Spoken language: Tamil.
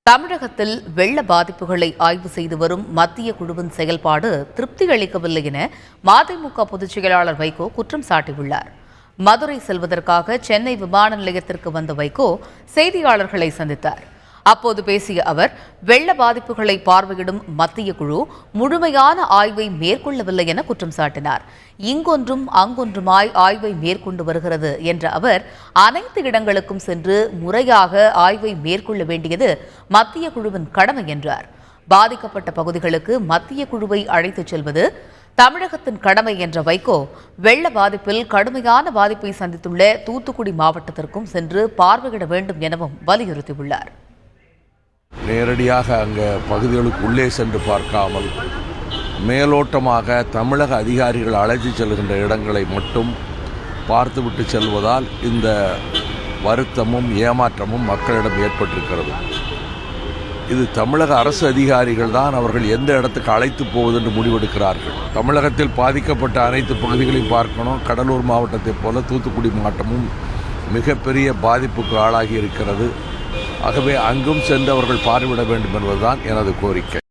தமிழகத்தில் வெள்ள பாதிப்புகளை ஆய்வு செய்து வரும் மத்திய குழுவின் செயல்பாடு திருப்தி அளிக்கவில்லை என மதிமுக பொதுச் செயலாளர் வைகோ குற்றம் சாட்டியுள்ளார். மதுரை செல்வதற்காக சென்னை விமான நிலையத்திற்கு வந்த வைகோ செய்தியாளர்களை சந்தித்தார். அப்போது பேசிய அவர், வெள்ள பாதிப்புகளை பார்வையிடும் மத்திய குழு முழுமையான ஆய்வை மேற்கொள்ளவில்லை என குற்றம் சாட்டினார். இங்கொன்றும் அங்கொன்றுமாய் ஆய்வை மேற்கொண்டு வருகிறது என்ற அவர், அனைத்து இடங்களுக்கும் சென்று முறையாக ஆய்வை மேற்கொள்ள வேண்டியது மத்திய குழுவின் கடமை என்றார். பாதிக்கப்பட்ட பகுதிகளுக்கு மத்திய குழுவை அழைத்துச் செல்வது தமிழகத்தின் கடமை என்ற வைகோ, வெள்ள பாதிப்பில் கடுமையான பாதிப்பை சந்தித்துள்ள தூத்துக்குடி மாவட்டத்திற்கும் சென்று பார்வையிட வேண்டும் எனவும் வலியுறுத்தியுள்ளார். நேரடியாக அங்கே பகுதிகளுக்கு உள்ளே சென்று பார்க்காமல் மேலோட்டமாக தமிழக அதிகாரிகள் அழைத்து செல்கின்ற இடங்களை மட்டும் பார்த்துவிட்டு செல்வதால் இந்த வருத்தமும் ஏமாற்றமும் மக்களிடம் ஏற்பட்டிருக்கிறது. இது தமிழக அரசு அதிகாரிகள் தான் அவர்கள் எந்த இடத்துக்கு அழைத்து போவது என்று முடிவெடுக்கிறார்கள். தமிழகத்தில் பாதிக்கப்பட்ட அனைத்து பகுதிகளையும் பார்க்கணும். கடலூர் மாவட்டத்தைப் போல தூத்துக்குடி மாவட்டமும் மிகப்பெரிய பாதிப்புக்கு ஆளாகி இருக்கிறது. ஆகவே அங்கும் சென்று அவர்கள் பார்வையிட வேண்டும் என்பதுதான் எனது கோரிக்கை.